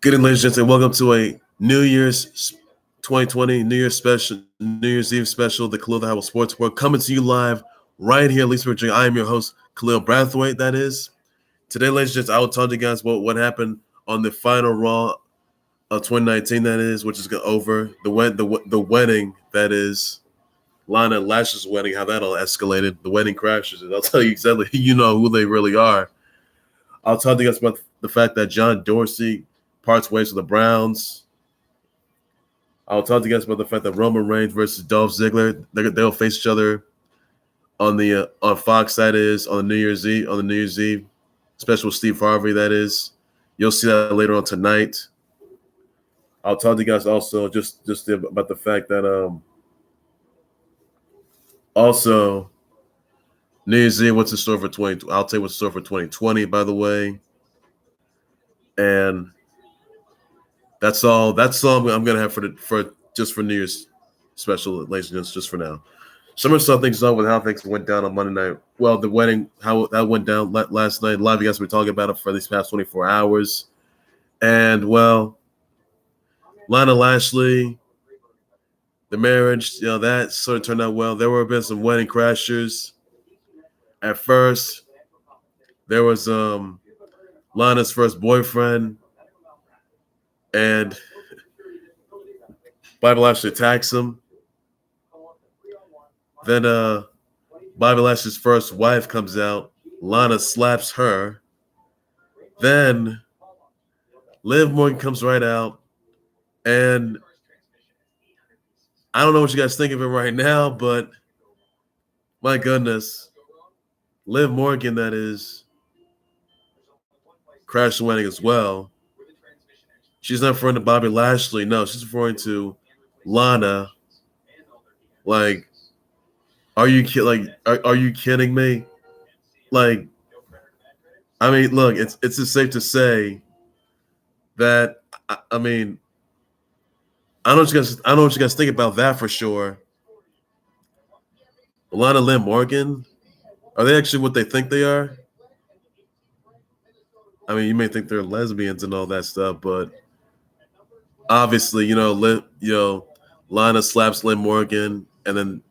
Good evening, ladies and gentlemen. Welcome to a New Year's 2020 New Year's special, New Year's Eve special, the Khalil the Howell Sports Report, coming to you live right here at Least Virginia. I am your host, Khalil Brathwaite. That is today, ladies and gentlemen. I will tell you guys what happened on the final Raw of 2019. That is, which is over the wedding. That is Lana Lashley's wedding. How that all escalated. The wedding crashes, and I'll tell you exactly. You know who they really are. I'll tell you guys about the fact that John Dorsey parts ways with the Browns. I'll talk to you guys about the fact that Roman Reigns versus Dolph Ziggler, they'll face each other on Fox. That is on the New Year's Eve special with Steve Harvey. That is, you'll see that later on tonight. I'll talk to you guys also just about the fact that also New Year's Eve, what's in store for 2020? I'll tell you what's in store for 2020, by the way, and that's all I'm gonna have for New Year's special, ladies and gentlemen, just for now. Some of some things on with how things went down on Monday night. Well, the wedding, how that went down last night. A lot of you guys were talking about it for these past 24 hours. And well, Lana Lashley, the marriage, that sort of turned out well. There were been some wedding crashers. At first, there was Lana's first boyfriend, and Bobby Lashley attacks him. Then Bobby Lashley's first wife comes out. Lana slaps her. Then Liv Morgan comes right out. And I don't know what you guys think of it right now, but my goodness. Liv Morgan, that is, crashed the wedding as well. She's not referring to Bobby Lashley. No, she's referring to Lana. Like, are you kidding me? Like, I mean, look, it's just safe to say that I mean, I don't know what you guys think about that for sure. Lana, Liv Morgan, are they actually what they think they are? I mean, you may think they're lesbians and all that stuff, but obviously, Lana slaps Liv Morgan, and then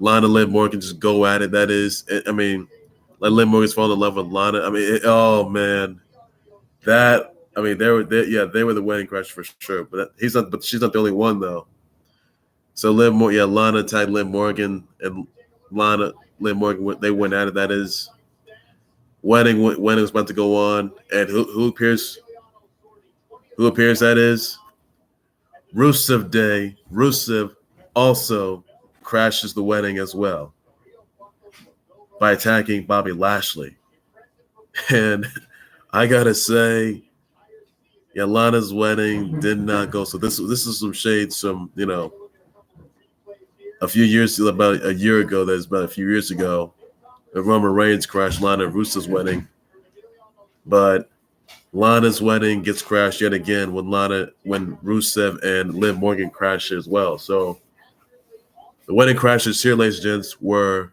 Lana, Liv Morgan just go at it. That is, I mean, like Liv Morgan's falling in love with Lana. I mean, oh man, they were the wedding crash for sure. But she's not the only one though. So Lana tagged Liv Morgan, and Liv Morgan, they went at it. That is, wedding was about to go on, and who appears? Who appears? That is Rusev Day. Rusev also crashes the wedding as well by attacking Bobby Lashley. And I gotta say, Lana's wedding did not go. So this is some shades from about a year ago. That's about a few years ago. Roman Reigns crashed Lana and Rusev's wedding, but Lana's wedding gets crashed yet again when Rusev and Liv Morgan crash as well. So the wedding crashes here, ladies and gents, were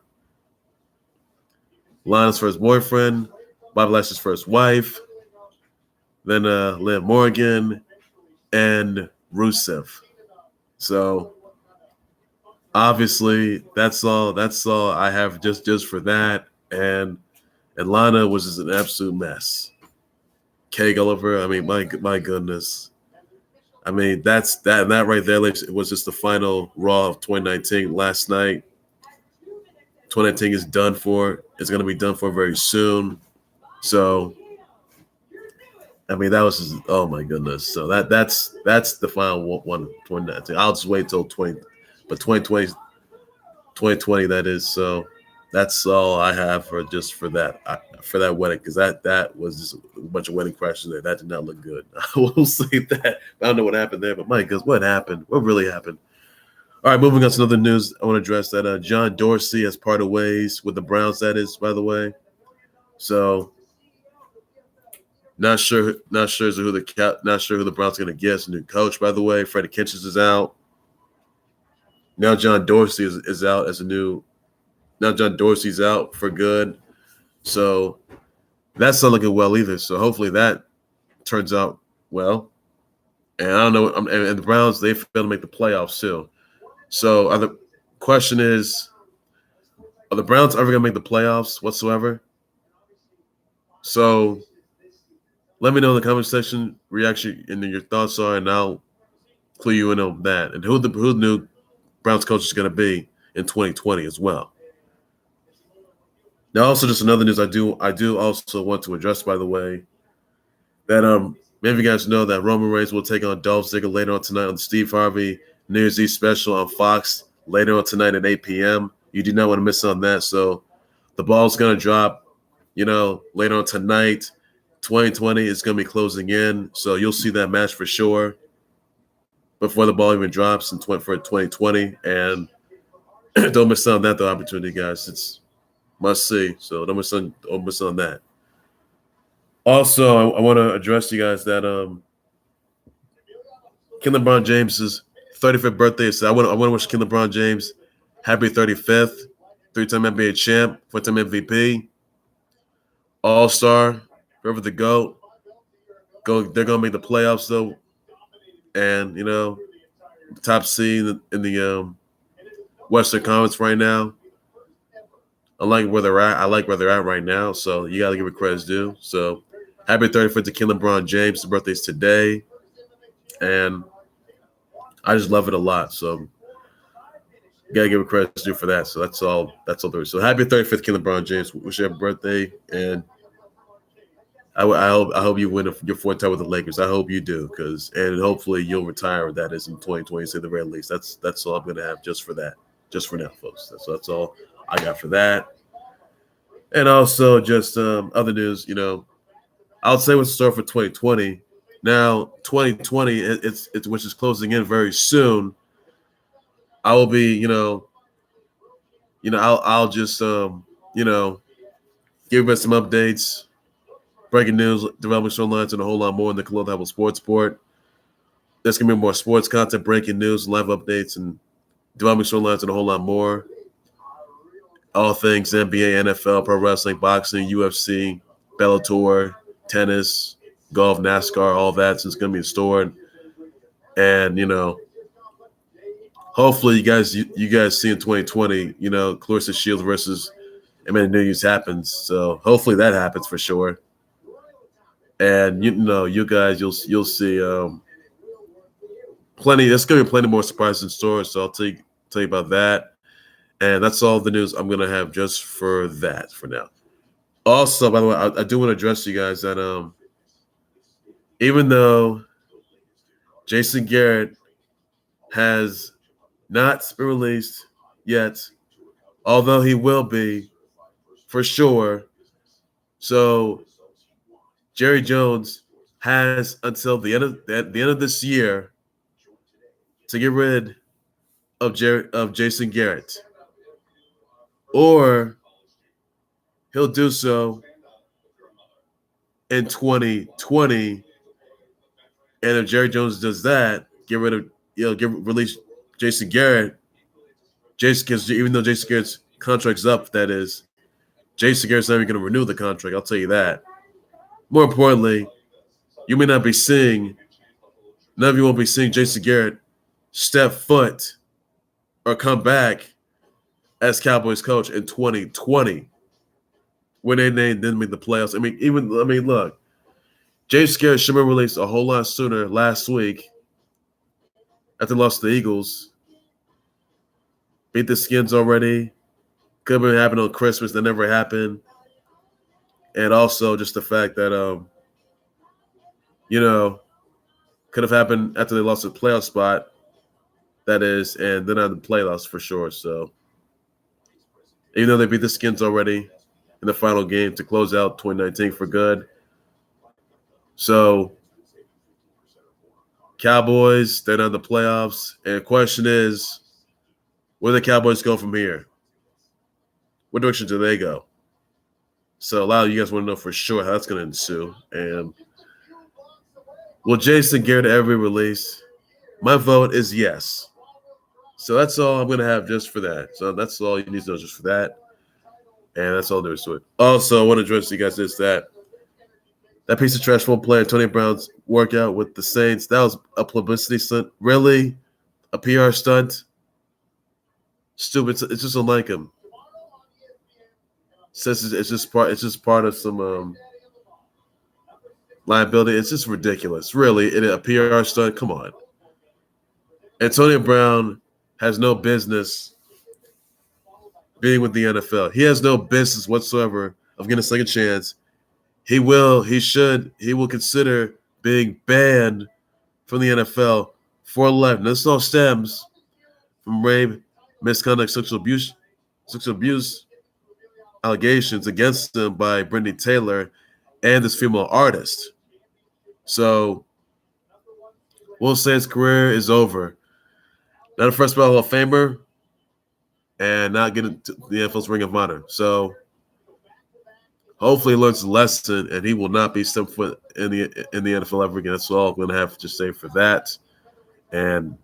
Lana's first boyfriend, Bobby Lashley's first wife, then Liv Morgan, and Rusev. So obviously, that's all I have just for that. And Lana was just an absolute mess. Kay Gulliver, I mean, my goodness. I mean, that right there, it was just the final Raw of 2019 last night. 2019 is done for. It's going to be done for very soon. So, I mean, that was just, oh my goodness. So that's the final one of 2019. I'll just wait till 2020, that is. So that's all I have for that wedding, because that was just a bunch of wedding crashes there. That did not look good. I will say that. I don't know what happened there, but my goodness, what happened? What really happened? All right, moving on to another news. I want to address that John Dorsey has parted ways with the Browns. That is, by the way. So not sure who the Browns are going to get as a new coach. By the way, Freddie Kitchens is out. Now John Dorsey is out as a new. Now John Dorsey's out for good. So that's not looking well either. So hopefully that turns out Well, and I don't know. And the Browns, they failed to make the playoffs too. So the question is, are the Browns ever going to make the playoffs whatsoever? So let me know in the comment section reaction and your thoughts are, and I'll clue you in on that. And who the new Browns coach is going to be in 2020 as well. Now, also just another news I do also want to address, by the way, that many of you guys know that Roman Reigns will take on Dolph Ziggler later on tonight on the Steve Harvey New Year's Eve special on Fox later on tonight at 8 p.m. You do not want to miss on that. So the ball's going to drop, later on tonight. 2020 is going to be closing in, so you'll see that match for sure before the ball even drops for 2020. And don't miss on that opportunity, guys. It's must see. So don't miss on that. Also, I want to address you guys that King LeBron James's 35th birthday. So I want to wish King LeBron James happy 35th, 3-time NBA champ, 4-time MVP, All-Star, forever the GOAT. They're gonna make the playoffs though, and top seed in the Western Conference right now. I like where they're at right now. So you gotta give it credit's due. So happy 35th to King LeBron James. His birthday's today, and I just love it a lot. So you gotta give it credit's due for that. So that's all there is. So happy 35th, King LeBron James. Wish you happy birthday, and I hope you win your fourth time with the Lakers. I hope you do, and hopefully you'll retire. That is in 2020, at the very least. That's all I'm gonna have just for that, just for now, folks. That's all I got for that. And also just other news. I'll say what's in store for 2020. Now 2020, it's which is closing in very soon. I will be, I'll just give you guys some updates. Breaking news, developing storylines, and a whole lot more in the Khalil Level Sports Sport. There's going to be more sports content, breaking news, live updates, and developing storylines, and a whole lot more. All things NBA, NFL, pro wrestling, boxing, UFC, Bellator, tennis, golf, NASCAR, all that. So it's going to be stored. And, hopefully you guys see in 2020, Clarissa Shields versus Amanda Nunes happens. So hopefully that happens for sure. And you guys, you'll see plenty. There's gonna be plenty more surprises in store. So I'll tell you about that. And that's all the news I'm gonna have just for that for now. Also, by the way, I do want to address you guys that even though Jason Garrett has not been released yet, although he will be for sure. So Jerry Jones has until the end of this year to get rid of Jason Garrett, or he'll do so in 2020. And if Jerry Jones does that, release Jason Garrett. Because even though Jason Garrett's contract's up, that is, Jason Garrett's not even going to renew the contract. I'll tell you that. More importantly, you may not be seeing, none of you won't be seeing Jason Garrett step foot or come back as Cowboys coach in 2020 when they didn't make the playoffs. Look, Jason Garrett should have been released a whole lot sooner last week after they lost to the Eagles. Beat the Skins already. Could have been happening on Christmas. That never happened. And also just the fact that, could have happened after they lost the playoff spot. That is, and they're not in the playoffs for sure. So even though they beat the Skins already in the final game to close out 2019 for good. So Cowboys, they're not in the playoffs. And the question is, where do the Cowboys go from here? What direction do they go? So a lot of you guys want to know for sure how that's going to ensue. And will Jason Garrett ever be released? My vote is yes. So that's all I'm going to have just for that. So that's all you need to know just for that. And that's all there is to it. Also, I want to address you guys is that That piece of trash won't play Antonio Brown's workout with the Saints. That was a publicity stunt. Really? A PR stunt? Stupid. It's just unlike him. Says it's just part of some liability. It's just ridiculous. Really, a PR stunt. Come on. Antonio Brown has no business being with the NFL. He has no business whatsoever of getting a second chance. He will consider being banned from the NFL for life. And this all stems from rape, misconduct, sexual abuse allegations against him by Brittany Taylor and this female artist. So we'll say his career is over. Not a first ballot Hall of Famer and not getting to the NFL's Ring of Honor. So hopefully he learns a lesson and he will not be stepping foot in the NFL ever again. That's all I'm going to have to say for that. And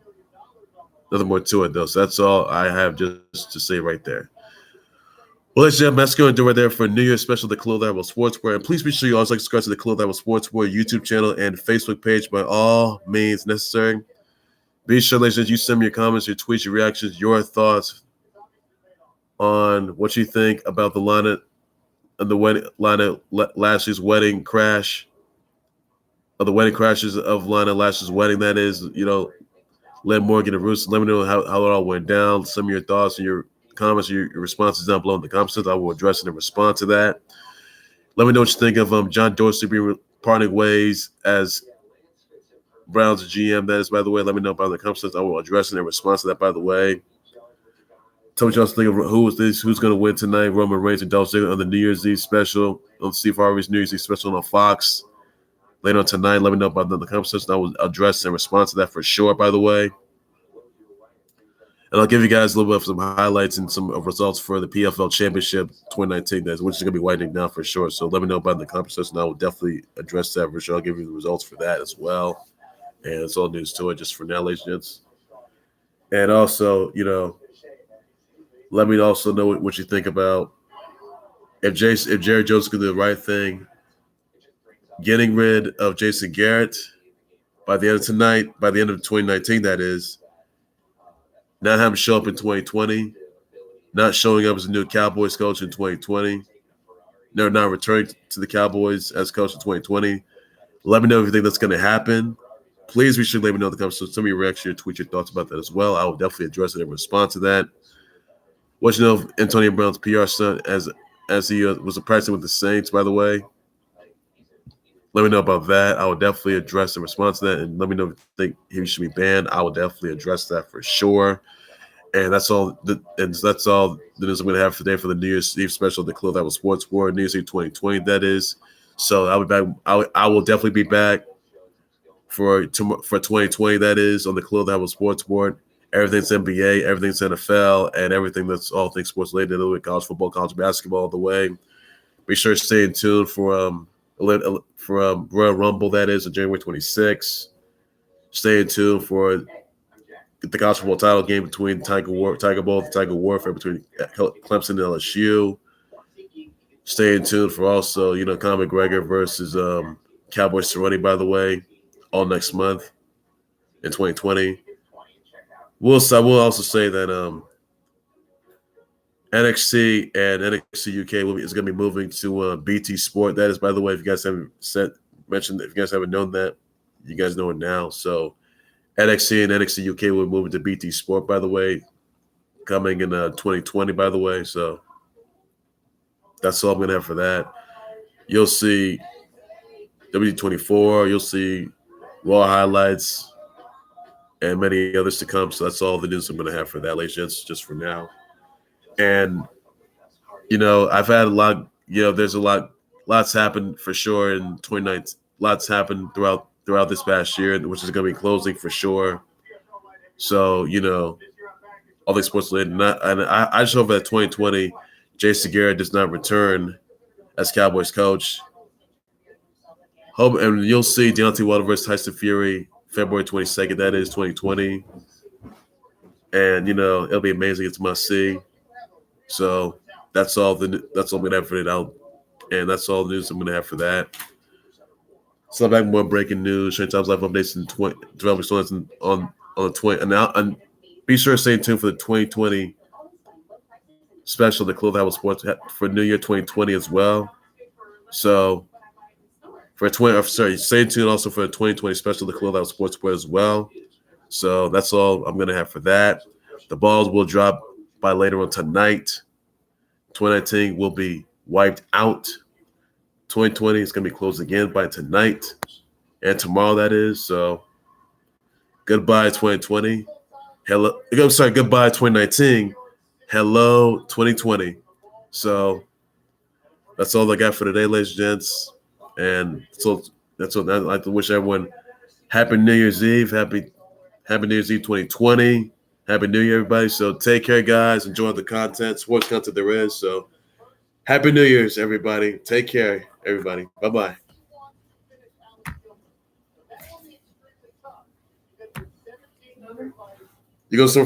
nothing more to it, though. So that's all I have just to say right there. Well, ladies and gentlemen, that's going to do right there for a New Year's special, the Khalil That Was Sportswear. And please be sure you always like to subscribe to the Khalil That Was Sportswear YouTube channel and Facebook page by all means necessary. Be sure, ladies and gentlemen, you send me your comments, your tweets, your reactions, your thoughts on what you think about the Lana Lashley's wedding crash, of the wedding crashes of Lana Lashley's wedding. That is, Liv Morgan and Rusev. Let me know how it all went down. Some of your thoughts and your comments, your responses down below in the comments. I will address and respond to that. Let me know what you think of John Dorsey being parting ways as Browns GM. That is, by the way. Let me know about the comments. I will address and respond to that, by the way. Tell me what y'all think of who's going to win tonight, Roman Reigns and Dolph Ziggler on the New Year's Eve special, on Steve Harvey's New Year's Eve special on Fox later on tonight. Let me know about that in the comments. I will address and respond to that for sure, by the way. And I'll give you guys a little bit of some highlights and some results for the PFL Championship 2019, which is going to be winding down for sure. So let me know about in the comment section. I will definitely address that for sure. I'll give you the results for that as well. And it's all news to it just for now, ladies and gents. And also, let me also know what you think about if Jerry Jones can do the right thing, getting rid of Jason Garrett by the end of tonight, by the end of 2019, that is. Not having him show up in 2020, not showing up as a new Cowboys coach in 2020, no, not returning to the Cowboys as coach in 2020. Let me know if you think that's going to happen. Please be sure to let me know in the comments. So some of your reactions, your tweets, your thoughts about that as well. I will definitely address it and respond to that. What you know of Antonio Brown's PR stunt as he was practicing with the Saints, by the way. Let me know about that. I will definitely address and respond to that. And let me know if you think he should be banned. I will definitely address that for sure. And that's all. That's all the news I'm going to have today for the New Year's Eve special, the Khalil That Was Sports War, New Year's Eve 2020. That is. So I'll be back. I will definitely be back for 2020. That is on the Khalil That Was Sports Board. Everything's NBA, everything's NFL, and everything that's all things sports related with college football, college basketball, all the way. Be sure to stay in tune for Royal Rumble, that is, on January 26th. Stay in tune for the college football title game between Tiger Bowl and Tiger Warfare between Clemson and LSU. Stay in tune for also, Conor McGregor versus Cowboy Cerrone, by the way, all next month in 2020. I will also say that NXT and NXT UK is going to be moving to BT Sport. That is, by the way, if you guys haven't mentioned, if you guys haven't known that, you guys know it now. So NXT and NXT UK will be moving to BT Sport, by the way, coming in 2020, by the way. So that's all I'm going to have for that. You'll see WD24. You'll see Raw highlights and many others to come. So that's all the news I'm going to have for that, ladies and gents, just for now. And, I've had a lot, there's lots happened for sure in 2019. Lots happened throughout this past year, which is going to be closing for sure. So, all the sports related. And I just hope that 2020, Jason Garrett does not return as Cowboys coach. And you'll see Deontay Wilder versus Tyson Fury February 22nd. That is 2020. And, it'll be amazing. It's must see. So that's all I'm going to have for it out. And that's all the news I'm going to have for that. Some back more breaking news. Shane Times Live updates and developing stories on the 20. And be sure to stay tuned for the 2020 special, the Clubhouse Sports for New Year 2020 as well. So stay tuned also for the 2020 special, the Clubhouse Sports Report as well. So that's all I'm gonna have for that. The balls will drop by later on tonight. 2019 will be wiped out. 2020 is gonna be closed again by tonight and tomorrow. That is so. Goodbye 2020. Hello. I'm sorry. Goodbye 2019. Hello 2020. So that's all I got for today, ladies and gents. And so that's what I'd like to wish everyone happy New Year's Eve. Happy New Year's Eve 2020. Happy New Year, everybody. So take care, guys. Enjoy the content, sports content there is. So happy New Year's, everybody. Take care, everybody. Bye-bye. You go somewhere for